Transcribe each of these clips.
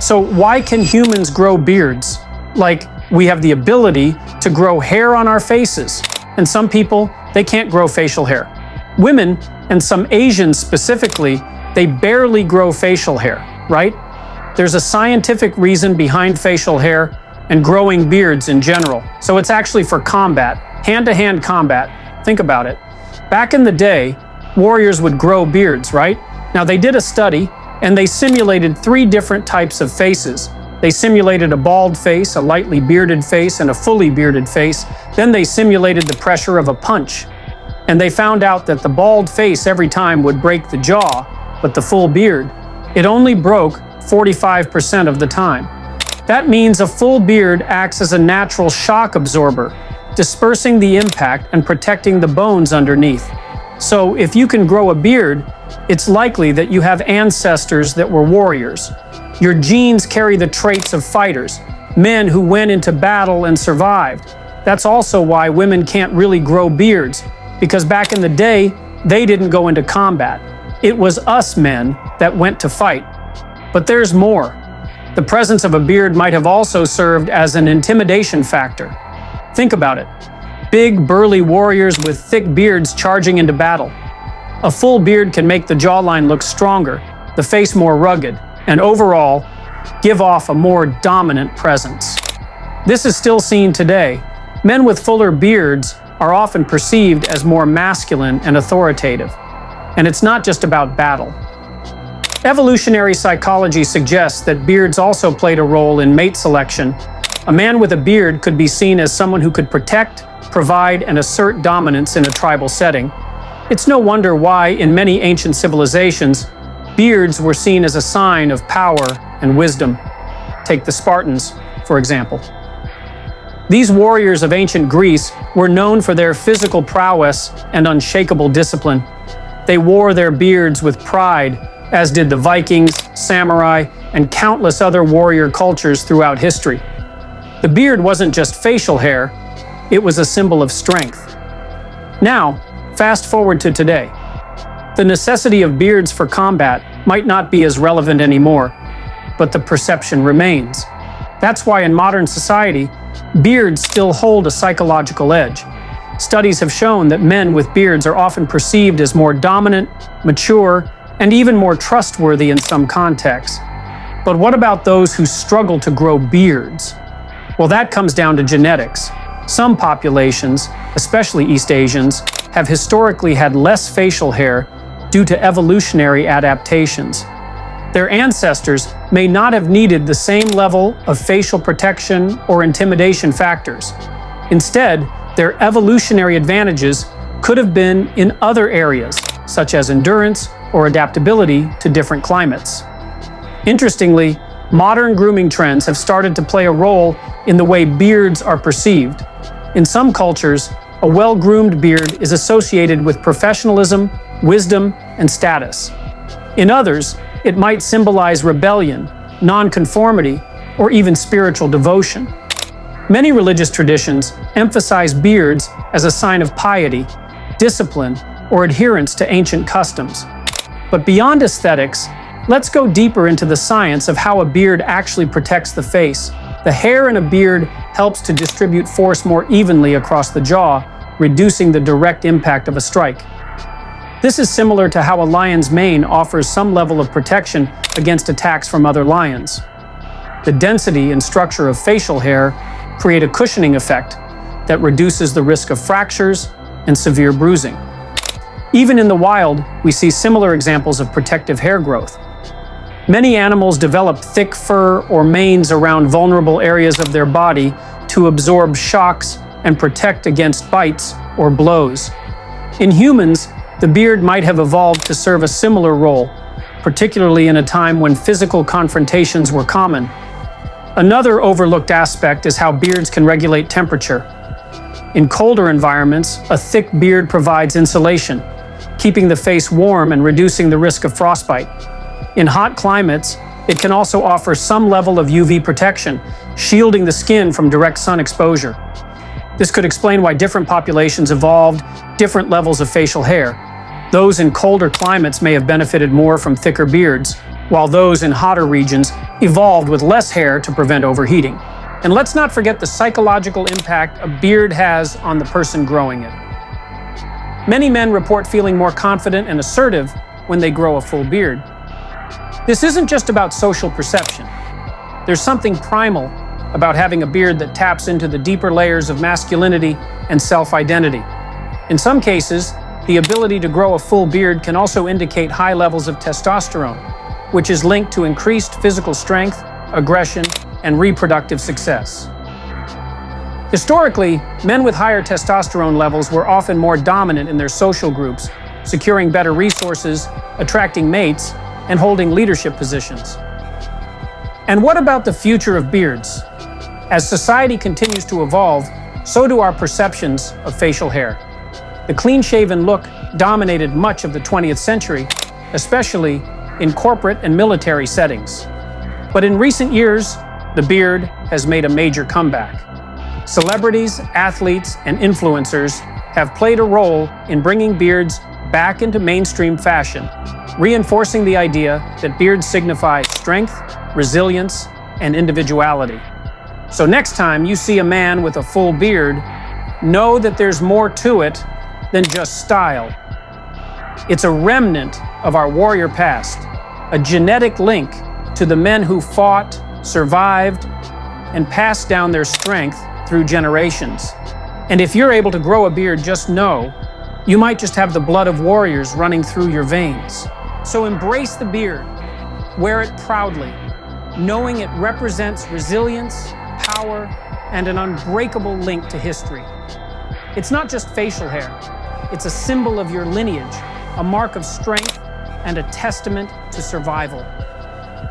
So why can humans grow beards? Like, we have the ability to grow hair on our faces, and some people, they can't grow facial hair. Women, and some Asians specifically, they barely grow facial hair, right? There's a scientific reason behind facial hair and growing beards in general. So it's actually for combat, hand-to-hand combat. Think about it. Back in the day, warriors would grow beards, right? Now they did a study, and they simulated 3 different types of faces. They simulated a bald face, a lightly bearded face, and a fully bearded face. Then they simulated the pressure of a punch. And they found out that the bald face every time would break the jaw, but the full beard, it only broke 45% of the time. That means a full beard acts as a natural shock absorber, dispersing the impact and protecting the bones underneath. So if you can grow a beard, it's likely that you have ancestors that were warriors. Your genes carry the traits of fighters, men who went into battle and survived. That's also why women can't really grow beards, because back in the day, they didn't go into combat. It was us men that went to fight. But there's more. The presence of a beard might have also served as an intimidation factor. Think about it. Big, burly warriors with thick beards charging into battle. A full beard can make the jawline look stronger, the face more rugged, and overall, give off a more dominant presence. This is still seen today. Men with fuller beards are often perceived as more masculine and authoritative. And it's not just about battle. Evolutionary psychology suggests that beards also played a role in mate selection. A man with a beard could be seen as someone who could protect, provide, and assert dominance in a tribal setting. It's no wonder why, in many ancient civilizations, beards were seen as a sign of power and wisdom. Take the Spartans, for example. These warriors of ancient Greece were known for their physical prowess and unshakable discipline. They wore their beards with pride, as did the Vikings, samurai, and countless other warrior cultures throughout history. The beard wasn't just facial hair, it was a symbol of strength. Now, fast forward to today. The necessity of beards for combat might not be as relevant anymore, but the perception remains. That's why in modern society, beards still hold a psychological edge. Studies have shown that men with beards are often perceived as more dominant, mature, and even more trustworthy in some contexts. But what about those who struggle to grow beards? Well, that comes down to genetics. Some populations, especially East Asians, have historically had less facial hair due to evolutionary adaptations. Their ancestors may not have needed the same level of facial protection or intimidation factors. Instead, their evolutionary advantages could have been in other areas, such as endurance or adaptability to different climates. Interestingly, modern grooming trends have started to play a role in the way beards are perceived. In some cultures, a well-groomed beard is associated with professionalism, wisdom, and status. In others, it might symbolize rebellion, nonconformity, or even spiritual devotion. Many religious traditions emphasize beards as a sign of piety, discipline, or adherence to ancient customs. But beyond aesthetics, let's go deeper into the science of how a beard actually protects the face. The hair in a beard helps to distribute force more evenly across the jaw, reducing the direct impact of a strike. This is similar to how a lion's mane offers some level of protection against attacks from other lions. The density and structure of facial hair create a cushioning effect that reduces the risk of fractures and severe bruising. Even in the wild, we see similar examples of protective hair growth. Many animals develop thick fur or manes around vulnerable areas of their body to absorb shocks and protect against bites or blows. In humans, the beard might have evolved to serve a similar role, particularly in a time when physical confrontations were common. Another overlooked aspect is how beards can regulate temperature. In colder environments, a thick beard provides insulation, keeping the face warm and reducing the risk of frostbite. In hot climates, it can also offer some level of UV protection, shielding the skin from direct sun exposure. This could explain why different populations evolved different levels of facial hair. Those in colder climates may have benefited more from thicker beards, while those in hotter regions evolved with less hair to prevent overheating. And let's not forget the psychological impact a beard has on the person growing it. Many men report feeling more confident and assertive when they grow a full beard. This isn't just about social perception. There's something primal about having a beard that taps into the deeper layers of masculinity and self-identity. In some cases, the ability to grow a full beard can also indicate high levels of testosterone, which is linked to increased physical strength, aggression, and reproductive success. Historically, men with higher testosterone levels were often more dominant in their social groups, securing better resources, attracting mates, and holding leadership positions. And what about the future of beards? As society continues to evolve, so do our perceptions of facial hair. The clean-shaven look dominated much of the 20th century, especially in corporate and military settings. But in recent years, the beard has made a major comeback. Celebrities, athletes, and influencers have played a role in bringing beards back into mainstream fashion, reinforcing the idea that beards signify strength, resilience, and individuality. So next time you see a man with a full beard, know that there's more to it than just style. It's a remnant of our warrior past, a genetic link to the men who fought, survived, and passed down their strength through generations. And if you're able to grow a beard, just know you might just have the blood of warriors running through your veins. So embrace the beard, wear it proudly, knowing it represents resilience, power, and an unbreakable link to history. It's not just facial hair, it's a symbol of your lineage, a mark of strength, and a testament to survival.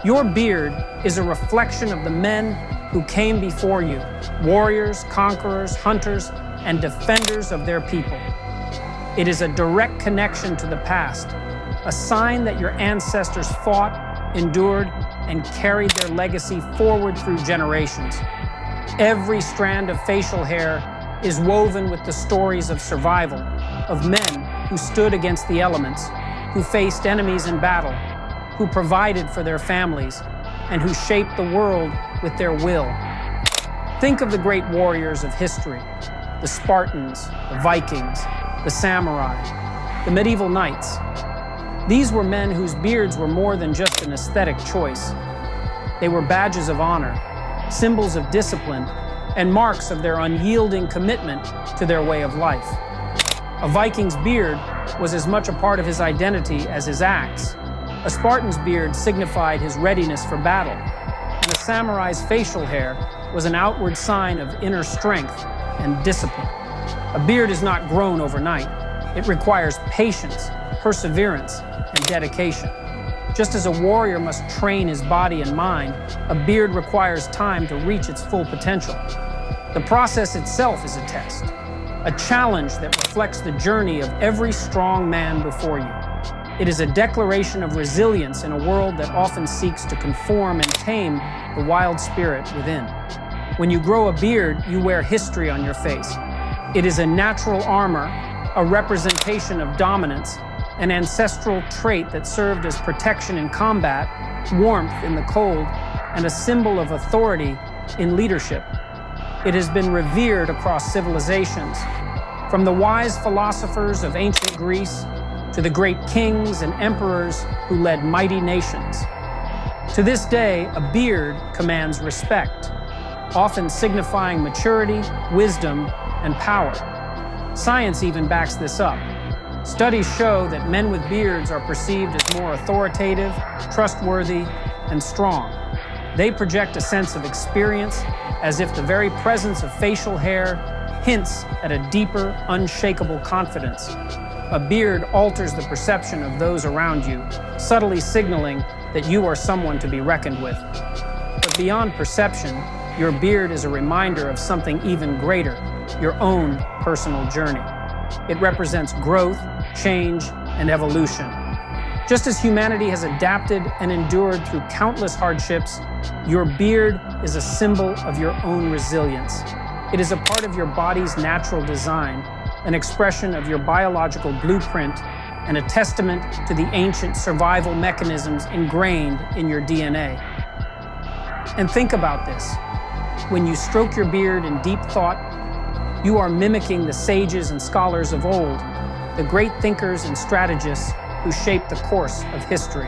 Your beard is a reflection of the men who came before you, warriors, conquerors, hunters, and defenders of their people. It is a direct connection to the past, a sign that your ancestors fought, endured, and carried their legacy forward through generations. Every strand of facial hair is woven with the stories of survival, of men who stood against the elements, who faced enemies in battle, who provided for their families, and who shaped the world with their will. Think of the great warriors of history, the Spartans, the Vikings, the samurai, the medieval knights. These were men whose beards were more than just an aesthetic choice. They were badges of honor, symbols of discipline, and marks of their unyielding commitment to their way of life. A Viking's beard was as much a part of his identity as his axe. A Spartan's beard signified his readiness for battle, and a samurai's facial hair was an outward sign of inner strength and discipline. A beard is not grown overnight. It requires patience, perseverance, and dedication. Just as a warrior must train his body and mind, a beard requires time to reach its full potential. The process itself is a test, a challenge that reflects the journey of every strong man before you. It is a declaration of resilience in a world that often seeks to conform and tame the wild spirit within. When you grow a beard, you wear history on your face. It is a natural armor, a representation of dominance, an ancestral trait that served as protection in combat, warmth in the cold, and a symbol of authority in leadership. It has been revered across civilizations, from the wise philosophers of ancient Greece to the great kings and emperors who led mighty nations. To this day, a beard commands respect, often signifying maturity, wisdom, and power. Science even backs this up. Studies show that men with beards are perceived as more authoritative, trustworthy, and strong. They project a sense of experience, as if the very presence of facial hair hints at a deeper, unshakable confidence. A beard alters the perception of those around you, subtly signaling that you are someone to be reckoned with. But beyond perception, your beard is a reminder of something even greater, your own personal journey. It represents growth, change, and evolution. Just as humanity has adapted and endured through countless hardships, your beard is a symbol of your own resilience. It is a part of your body's natural design, an expression of your biological blueprint, and a testament to the ancient survival mechanisms ingrained in your DNA. And think about this. When you stroke your beard in deep thought, you are mimicking the sages and scholars of old, the great thinkers and strategists who shaped the course of history.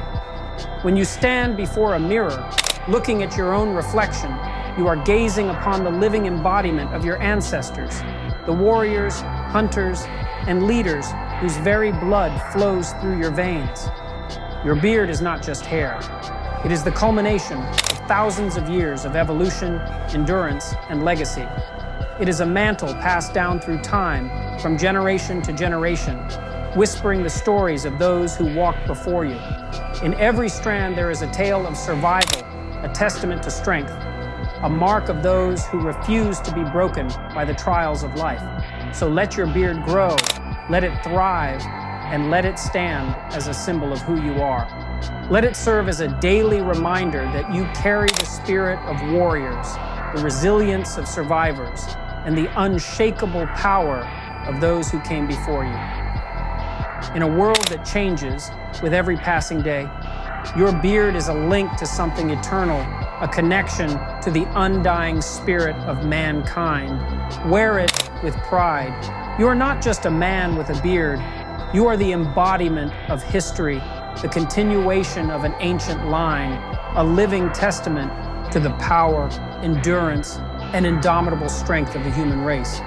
When you stand before a mirror, looking at your own reflection, you are gazing upon the living embodiment of your ancestors, the warriors, hunters, and leaders whose very blood flows through your veins. Your beard is not just hair. It is the culmination of thousands of years of evolution, endurance, and legacy. It is a mantle passed down through time, from generation to generation, whispering the stories of those who walked before you. In every strand there is a tale of survival, a testament to strength, a mark of those who refuse to be broken by the trials of life. So let your beard grow, let it thrive, and let it stand as a symbol of who you are. Let it serve as a daily reminder that you carry the spirit of warriors, the resilience of survivors, and the unshakable power of those who came before you. In a world that changes with every passing day, your beard is a link to something eternal, a connection to the undying spirit of mankind. Wear it with pride. You are not just a man with a beard. You are the embodiment of history, the continuation of an ancient line, a living testament to the power, endurance, and indomitable strength of the human race.